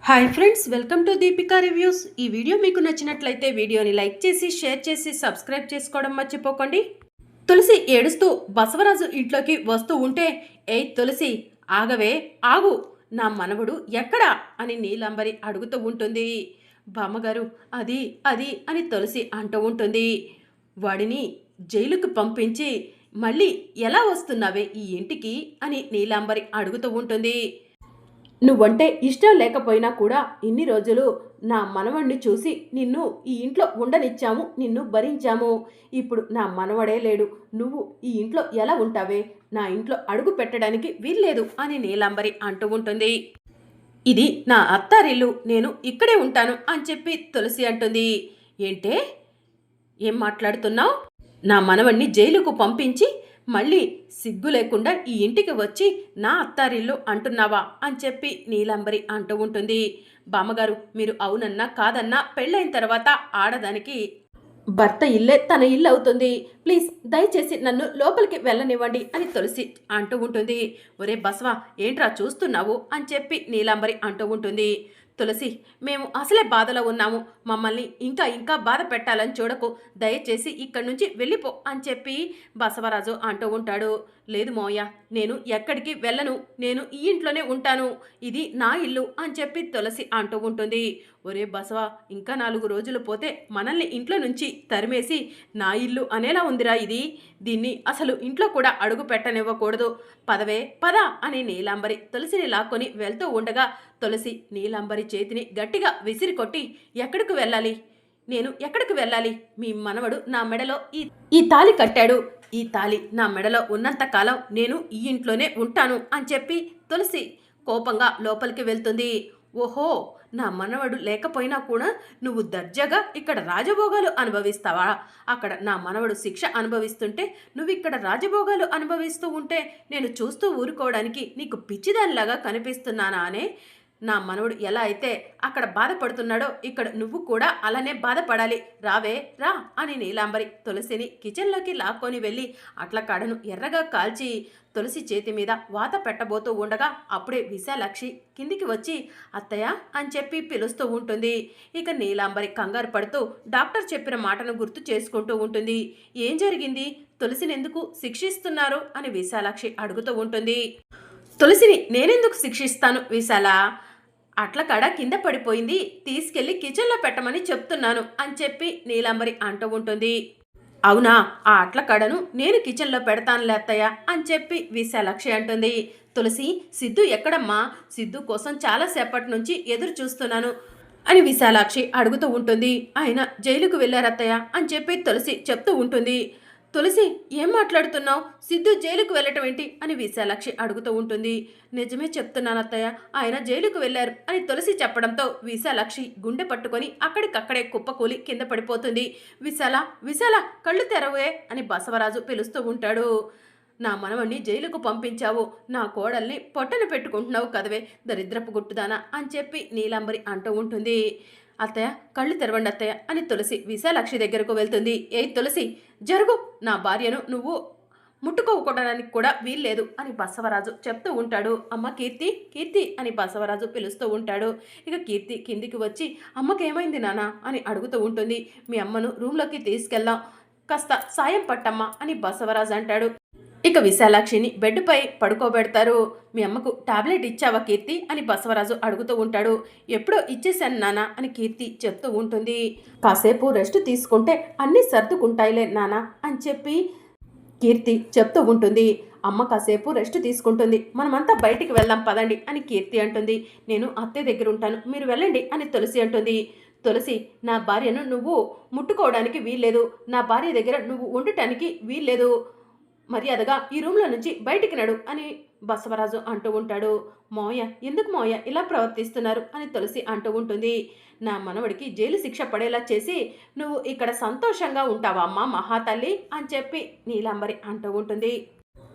Hi friends, welcome to Deepika reviews. ఈ video మీకు నచ్చినట్లయితే వీడియోని లైక్ చేసి షేర్ చేసి సబ్స్క్రైబ్ చేసుకోవడం మర్చిపోకండి. తులసి ఏడుస్తూ బసవరాజు ఇంట్లోకి వస్తూ ఉంటే, ఏయ్ తులసి, ఆగవే, ఆగు, నా మనవడు ఎక్కడా అని నీలంబరి అడుగుతూ ఉంటుంది. బామ్మగారు, అది అది అని తులసి అంటూ ఉంటుంది. వాడిని జైలుకు పంపించి మళ్ళీ ఎలా వస్తున్నావే ఈ ఇంటికి అని నీలాంబరి అడుగుతూ ఉంటుంది. నువ్వంటే ఇష్టం లేకపోయినా కూడా ఇన్ని రోజులు నా మనవణ్ణి చూసి నిన్ను ఈ ఇంట్లో ఉండనిచ్చాము, నిన్ను భరించాము. ఇప్పుడు నా మనవడే లేడు, నువ్వు ఈ ఇంట్లో ఎలా ఉంటావే? నా ఇంట్లో అడుగు పెట్టడానికి వీల్లేదు అని నీలాంబరి అంటూ ఉంటుంది. ఇది నా అత్తారిల్లు, నేను ఇక్కడే ఉంటాను అని చెప్పి తులసి అంటుంది. ఏంటే, ఏం మాట్లాడుతున్నావు? నా మనవణ్ణి జైలుకు పంపించి మళ్ళీ సిగ్గు లేకుండా ఈ ఇంటికి వచ్చి నా అత్తారిల్లు అంటున్నావా అని చెప్పి నీలాంబరి అంటూ ఉంటుంది. బామ్మగారు, మీరు అవునన్నా కాదన్నా పెళ్ళైన తర్వాత ఆడదానికి భర్త ఇల్లే తన ఇల్లు అవుతుంది. ప్లీజ్ దయచేసి నన్ను లోపలికి వెళ్ళనివ్వండి అని తులసి అంటూ ఉంటుంది. ఒరే బసవా, ఏంట్రా చూస్తున్నావు అని చెప్పి నీలాంబరి అంటూ ఉంటుంది. తులసి, మేము అసలే బాధలో ఉన్నాము, మమ్మల్ని ఇంకా ఇంకా బాధ పెట్టాలని చూడకు, దయచేసి ఇక్కడి నుంచి వెళ్ళిపో అని చెప్పి బసవరాజు అంటూ ఉంటాడు. లేదు మోయ, నేను ఎక్కడికి వెళ్ళను, నేను ఈ ఇంట్లోనే ఉంటాను, ఇది నా ఇల్లు అని చెప్పి తులసి అంటూ ఉంటుంది. ఒరే బసవ, ఇంకా 4 రోజులు పోతే మనల్ని ఇంట్లో నుంచి తరిమేసి నా ఇల్లు అనేలా ఉందిరా ఇది, దీన్ని అసలు ఇంట్లో కూడా అడుగు పెట్టనివ్వకూడదు, పదవే పద అని నీలాంబరి తులసిని లాక్కొని వెళ్తూ ఉండగా తులసి నీలాంబరి చేతిని గట్టిగా విసిరి కొట్టి, ఎక్కడికి వెళ్ళాలి, నేను ఎక్కడికి వెళ్ళాలి? మీ మనవడు నా మెడలో ఈ తాళి కట్టాడు, ఈ తాళి నా మెడలో ఉన్నంత కాలం నేను ఈ ఇంట్లోనే ఉంటాను అని చెప్పి తులసి కోపంగా లోపలికి వెళ్తుంది. ఓహో, నా మనవడు లేకపోయినా కూడా నువ్వు దర్జాగా ఇక్కడ రాజభోగాలు అనుభవిస్తావా? అక్కడ నా మనవడు శిక్ష అనుభవిస్తుంటే నువ్వు ఇక్కడ రాజభోగాలు అనుభవిస్తూ ఉంటే నేను చూస్తూ ఊరుకోవడానికి నీకు పిచ్చిదానిలాగా కనిపిస్తున్నానా అనే? నా మనవడు ఎలా అయితే అక్కడ బాధపడుతున్నాడో ఇక్కడ నువ్వు కూడా అలానే బాధపడాలి, రావే రా అని నీలాంబరి తులసిని కిచెన్లోకి లాక్కొని వెళ్ళి అట్ల కాడను ఎర్రగా కాల్చి తులసి చేతి మీద వాత పెట్టబోతూ ఉండగా అప్పుడే విశాలాక్షి కిందికి వచ్చి అత్తయ్య అని చెప్పి పిలుస్తూ ఉంటుంది. ఇక నీలాంబరి కంగారు పడుతూ డాక్టర్ చెప్పిన మాటను గుర్తు చేసుకుంటూ ఉంటుంది. ఏం జరిగింది, తులసిని ఎందుకు శిక్షిస్తున్నారు అని విశాలాక్షి అడుగుతూ ఉంటుంది. తులసిని నేనెందుకు శిక్షిస్తాను విశాల, అట్లకాడ కింద పడిపోయింది, తీసుకెళ్లి కిచెన్లో పెట్టమని చెప్తున్నాను అని చెప్పి నీలాంబరి అంటూ ఉంటుంది. అవునా, ఆ అట్లకాడను నేను కిచెన్లో పెడతానులే అత్తయ్య అని చెప్పి విశాలాక్షి అంటుంది. తులసి, సిద్ధు ఎక్కడమ్మా? సిద్ధు కోసం చాలాసేపటి నుంచి ఎదురు చూస్తున్నాను అని విశాలాక్షి అడుగుతూ ఉంటుంది. ఆయన జైలుకు వెళ్ళారత్తయ్య అని చెప్పి తులసి చెప్తూ ఉంటుంది. తులసి, ఏం మాట్లాడుతున్నావు? సిద్ధు జైలుకు వెళ్ళటం ఏంటి అని విశాలాక్షి అడుగుతూ ఉంటుంది. నిజమే చెప్తున్నాను అత్తయ్య, ఆయన జైలుకు వెళ్ళారు అని తులసి చెప్పడంతో విశాలాక్షి గుండె పట్టుకొని అక్కడికక్కడే కుప్పకూలి కింద పడిపోతుంది. విశాల, విశాల, కళ్ళు తెరవే అని బసవరాజు పిలుస్తూ ఉంటాడు. నా మనవణ్ణి జైలుకు పంపించావు, నా కోడల్ని పొట్టన పెట్టుకుంటున్నావు కదవే దరిద్రపు గుట్టుదానా అని చెప్పి నీలాంబరి అంటూ ఉంటుంది. అత్తయ్య, కళ్ళు తెరవండి అత్తయ్య అని తులసి విశాలాక్షి దగ్గరకు వెళ్తుంది. ఏ తులసి, జరుగు, నా భార్యను నువ్వు ముట్టుకోవడానికి కూడా వీల్లేదు అని బసవరాజు చెప్తూ ఉంటాడు. అమ్మ కీర్తి, కీర్తి అని బసవరాజు పిలుస్తూ ఉంటాడు. ఇక కీర్తి కిందికి వచ్చి అమ్మకేమైంది నానా అని అడుగుతూ ఉంటుంది. మీ అమ్మను రూమ్లోకి తీసుకెళ్దాం, కాస్త సాయం పట్టమ్మా అని బసవరాజు అంటాడు. ఇక విశాలాక్షిని బెడ్పై పడుకోబెడతారు. మీ అమ్మకు టాబ్లెట్ ఇచ్చావా కీర్తి అని బసవరాజు అడుగుతూ ఉంటాడు. ఎప్పుడో ఇచ్చేశాను నానా అని కీర్తి చెప్తూ ఉంటుంది. కాసేపు రెస్ట్ తీసుకుంటే అన్నీ సర్దుకుంటాయిలే నానా అని చెప్పి కీర్తి చెప్తూ ఉంటుంది. అమ్మ కాసేపు రెస్ట్ తీసుకుంటుంది, మనమంతా బయటికి వెళ్దాం పదండి అని కీర్తి అంటుంది. నేను అత్తయ్య దగ్గర ఉంటాను, మీరు వెళ్ళండి అని తులసి అంటుంది. తులసి, నా భార్యను నువ్వు ముట్టుకోవడానికి వీల్లేదు, నా భార్య దగ్గర నువ్వు ఉండటానికి వీల్లేదు, మర్యాదగా ఈ రూమ్లో నుంచి బయటికి నడు అని బసవరాజు అంటూ ఉంటాడు. మోయ, ఎందుకు మోయ ఇలా ప్రవర్తిస్తున్నారు అని తులసి అంటూ ఉంటుంది. నా మనవడికి జైలు శిక్ష పడేలా చేసి నువ్వు ఇక్కడ సంతోషంగా ఉంటావా అమ్మా మహాతల్లి అని చెప్పి నీలాంబరి అంటూ ఉంటుంది.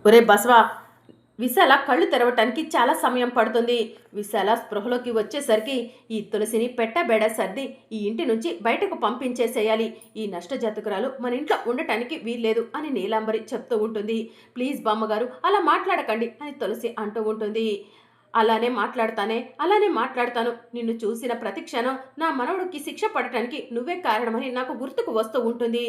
ఒరే బసవా, విశాల కళ్ళు తెరవటానికి చాలా సమయం పడుతుంది. విశాల స్పృహలోకి వచ్చేసరికి ఈ తులసిని పెట్టబేడ సర్ది ఈ ఇంటి నుంచి బయటకు పంపించేసేయాలి, ఈ నష్టజాతకురాలు మన ఇంట్లో ఉండటానికి వీల్లేదు అని నీలాంబరి చెప్తూ ఉంటుంది. ప్లీజ్ బామ్మగారు, అలా మాట్లాడకండి అని తులసి అంటూ ఉంటుంది. అలానే మాట్లాడతాను. నిన్ను చూసిన ప్రతి క్షణం నా మనవడికి శిక్ష పడటానికి నువ్వే కారణమని నాకు గుర్తుకు వస్తూ ఉంటుంది.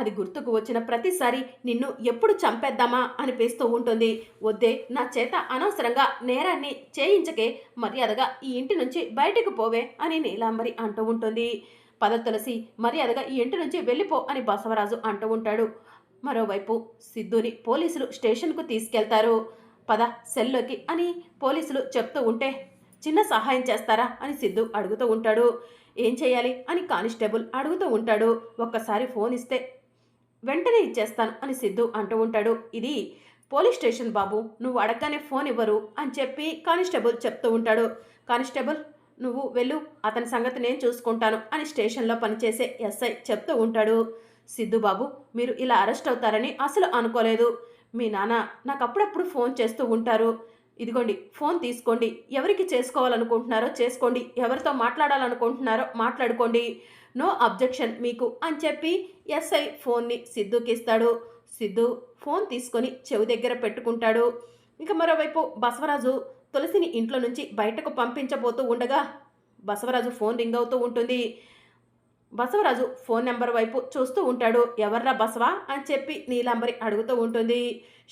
అది గుర్తుకు వచ్చిన ప్రతిసారి నిన్ను ఎప్పుడు చంపేద్దామా అనిపిస్తూ ఉంటుంది. వద్దే, నా చేత అనవసరంగా నేరాన్ని చేయించకే, మర్యాదగా ఈ ఇంటి నుంచి బయటకు పోవే అని నీలాంబరి అంటూ ఉంటుంది. పద తులసి, మర్యాదగా ఈ ఇంటి నుంచి వెళ్ళిపో అని బసవరాజు అంటూ ఉంటాడు. మరోవైపు సిద్ధుని పోలీసులు స్టేషన్కు తీసుకెళ్తారు. పద సెల్లోకి అని పోలీసులు చెప్తూ ఉంటే, చిన్న సహాయం చేస్తారా అని సిద్ధు అడుగుతూ ఉంటాడు. ఏం చేయాలి అని కానిస్టేబుల్ అడుగుతూ ఉంటాడు. ఒక్కసారి ఫోన్ ఇస్తే వెంటనే ఇచ్చేస్తాను అని సిద్ధు అంటూ ఉంటాడు. ఇది పోలీస్ స్టేషన్ బాబు, నువ్వు అడగగానే ఫోన్ ఇవ్వరు అని చెప్పి కానిస్టేబుల్ చెప్తూ ఉంటాడు. కానిస్టేబుల్, నువ్వు వెళ్ళు, అతని సంగతి నేను చూసుకుంటాను అని స్టేషన్లో పనిచేసే ఎస్ఐ చెప్తూ ఉంటాడు. సిద్ధు బాబు, మీరు ఇలా అరెస్ట్ అవుతారని అసలు అనుకోలేదు. మీ నాన్న నాకు అప్పుడప్పుడు ఫోన్ చేస్తూ ఉంటారు. ఇదిగోండి ఫోన్ తీసుకోండి, ఎవరికి చేసుకోవాలనుకుంటున్నారో చేసుకోండి, ఎవరితో మాట్లాడాలనుకుంటున్నారో మాట్లాడుకోండి, నో అబ్జెక్షన్ మీకు అని చెప్పి ఎస్ఐ ఫోన్ని సిద్ధుకి ఇస్తాడు. సిద్ధు ఫోన్ తీసుకొని చెవి దగ్గర పెట్టుకుంటాడు. ఇక మరోవైపు బసవరాజు తులసిని ఇంట్లో నుంచి బయటకు పంపించబోతూ ఉండగా బసవరాజు ఫోన్ రింగ్ అవుతూ ఉంటుంది. బసవరాజు ఫోన్ నెంబర్ వైపు చూస్తూ ఉంటాడు. ఎవర్రా బసవా అని చెప్పి నీలాంబరి అడుగుతూ ఉంటుంది.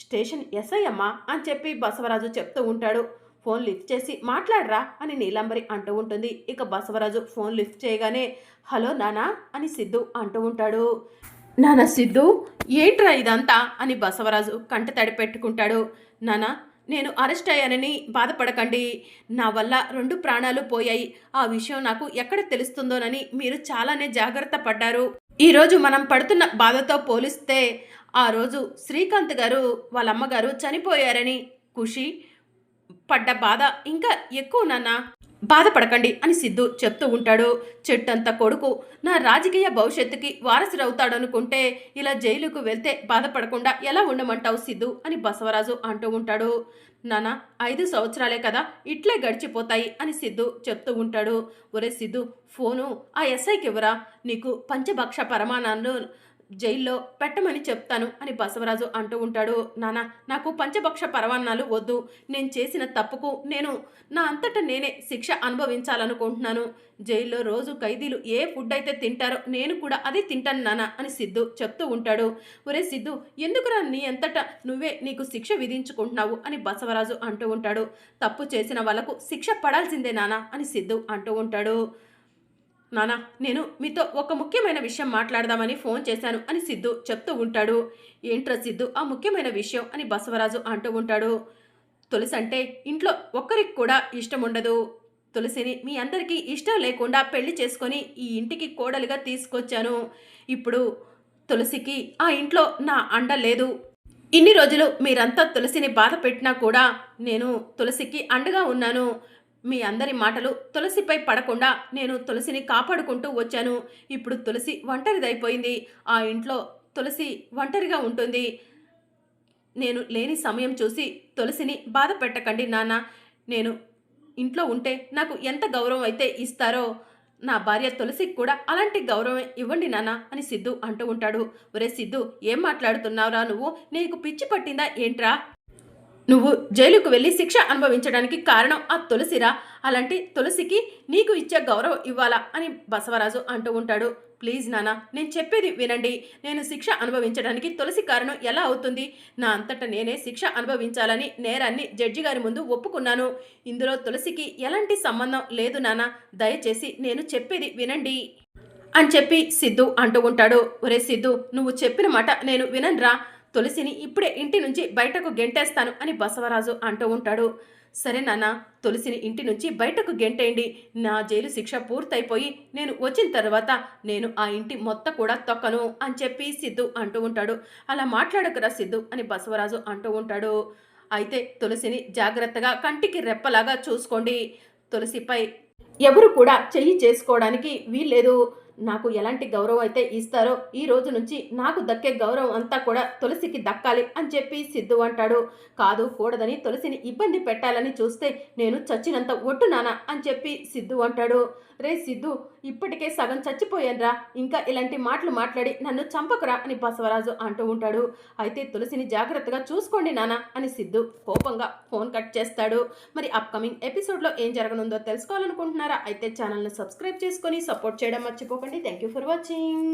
స్టేషన్ ఎస్ఐ అమ్మా అని చెప్పి బసవరాజు చెప్తూ ఉంటాడు. ఫోన్ లిఫ్ట్ చేసి మాట్లాడరా అని నీలాంబరి అంటూ ఉంటుంది. ఇక బసవరాజు ఫోన్ లిఫ్ట్ చేయగానే హలో నానా అని సిద్ధు అంటూ ఉంటాడు. నానా సిద్ధు, ఏంట్రా ఇదంతా అని బసవరాజు కంట తడి పెట్టుకుంటాడు. నానా, నేను అరెస్ట్ అయ్యానని బాధపడకండి. నా వల్ల 2 ప్రాణాలు పోయాయి. ఆ విషయం నాకు ఎక్కడ తెలుస్తుందోనని మీరు చాలానే జాగ్రత్త పడ్డారు. ఈరోజు మనం పడుతున్న బాధతో పోలిస్తే ఆ రోజు శ్రీకాంత్ గారు వాళ్ళ అమ్మగారు చనిపోయారని ఖుషి పడ్డ బాధ ఇంకా ఎక్కువ నాన్న. బాధపడకండి అని సిద్ధు చెప్తూ ఉంటాడు. చెట్టంత కొడుకు నా రాజకీయ భవిష్యత్తుకి వారసుడవుతాడనుకుంటే ఇలా జైలుకు వెళ్తే బాధపడకుండా ఎలా ఉండమంటావు సిద్ధు అని బసవరాజు అంటూ ఉంటాడు. నాన్న, 5 సంవత్సరాలే కదా, ఇట్లే గడిచిపోతాయి అని సిద్ధు చెప్తూ ఉంటాడు. ఒరే సిద్ధు, ఫోను ఆ ఎస్ఐకి ఇవ్వరా, నీకు పంచభక్ష పరమాణాలు జైల్లో పెట్టమని చెప్తాను అని బసవరాజు అంటూ ఉంటాడు. నాన్న, నాకు పంచభక్ష పరమాన్నాలు వద్దు. నేను చేసిన తప్పుకు నేను నా అంతటా నేనే శిక్ష అనుభవించాలనుకుంటున్నాను. జైల్లో రోజు ఖైదీలు ఏ ఫుడ్ అయితే తింటారో నేను కూడా అదే తింటాను నాన్న అని సిద్ధు చెప్తూ ఉంటాడు. ఒరే సిద్ధు, ఎందుకురా నీ అంతటా నువ్వే నీకు శిక్ష విధించుకుంటున్నావు అని బసవరాజు అంటూ ఉంటాడు. తప్పు చేసిన వాళ్ళకు శిక్ష పడాల్సిందే నాన్న అని సిద్ధు అంటూ ఉంటాడు. నానా, నేను మీతో ఒక ముఖ్యమైన విషయం మాట్లాడదామని ఫోన్ చేశాను అని సిద్ధు చెప్తూ ఉంటాడు. ఏంట్రా సిద్ధు ఆ ముఖ్యమైన విషయం అని బసవరాజు అంటూ ఉంటాడు. తులసి అంటే ఇంట్లో ఒక్కరికి కూడా ఇష్టం ఉండదు. తులసిని మీ అందరికీ ఇష్టం లేకుండా పెళ్లి చేసుకొని ఈ ఇంటికి కోడలిగా తీసుకొచ్చాను. ఇప్పుడు తులసికి ఆ ఇంట్లో నా అండ లేదు. ఇన్ని రోజులు మీరంతా తులసిని బాధ పెట్టినా కూడా నేను తులసికి అండగా ఉన్నాను. మీ అందరి మాటలు తులసిపై పడకుండా నేను తులసిని కాపాడుకుంటూ వచ్చాను. ఇప్పుడు తులసి ఒంటరిదైపోయింది. ఆ ఇంట్లో తులసి ఒంటరిగా ఉంటుంది. నేను లేని సమయం చూసి తులసిని బాధ పెట్టకండి నాన్న. నేను ఇంట్లో ఉంటే నాకు ఎంత గౌరవం అయితే ఇస్తారో నా భార్య తులసికి కూడా అలాంటి గౌరవం ఇవ్వండి నాన్న అని సిద్ధు అంటూ ఉంటాడు. ఒరే సిద్ధు, ఏం మాట్లాడుతున్నావురా నువ్వు? నీకు పిచ్చి పట్టిందా ఏంట్రా? నువ్వు జైలుకు వెళ్ళి శిక్ష అనుభవించడానికి కారణం ఆ తులసిరా. అలాంటి తులసికి నీకు ఇచ్చే గౌరవం ఇవ్వాలా అని బసవరాజు అంటూ ఉంటాడు. ప్లీజ్ నాన్న, నేను చెప్పేది వినండి. నేను శిక్ష అనుభవించడానికి తులసి కారణం ఎలా అవుతుంది? నా అంతటా నేనే శిక్ష అనుభవించాలని నేరాన్ని జడ్జి గారి ముందు ఒప్పుకున్నాను. ఇందులో తులసికి ఎలాంటి సంబంధం లేదు నాన్న. దయచేసి నేను చెప్పేది వినండి అని చెప్పి సిద్ధు అంటూ ఉంటాడు. ఒరే సిద్ధు, నువ్వు చెప్పిన మాట నేను విననురా. తులసిని ఇప్పుడే ఇంటి నుంచి బయటకు గెంటేస్తాను అని బసవరాజు అంటూ ఉంటాడు. సరే నాన్న, తులసిని ఇంటి నుంచి బయటకు గెంటేయండి. నా జైలు శిక్ష పూర్తయిపోయి నేను వచ్చిన తర్వాత నేను ఆ ఇంటి మొత్తం కూడా తొక్కను అని చెప్పి సిద్ధు అంటూ ఉంటాడు. అలా మాట్లాడకురా సిద్ధు అని బసవరాజు అంటూ ఉంటాడు. అయితే తులసిని జాగ్రత్తగా కంటికి రెప్పలాగా చూసుకోండి. తులసిపై ఎవరు కూడా చెయ్యి చేసుకోవడానికి వీల్లేదు. నాకు ఎలాంటి గౌరవం అయితే ఇస్తారో ఈ రోజు నుంచి నాకు దక్కే గౌరవం అంతా కూడా తులసికి దక్కాలి అని చెప్పి సిద్ధు అంటాడు. కాదు కూడదని తులసిని ఇబ్బంది పెట్టాలని చూస్తే నేను చచ్చినంత ఒట్టు నానా అని చెప్పి సిద్ధు అంటాడు. రే సిద్ధు, ఇప్పటికే సగం చచ్చిపోయానురా, ఇంకా ఇలాంటి మాటలు మాట్లాడి నన్ను చంపకురా అని బసవరాజు అంటూ ఉంటాడు. అయితే తులసిని జాగ్రత్తగా చూసుకోండి నాన్న అని సిద్ధు కోపంగా ఫోన్ కట్ చేస్తాడు. మరి అప్కమింగ్ ఎపిసోడ్లో ఏం జరగనుందో తెలుసుకోవాలనుకుంటున్నారా? అయితే ఛానల్ని సబ్స్క్రైబ్ చేసుకొని సపోర్ట్ చేయడం మర్చిపోకండి. Thank you for watching.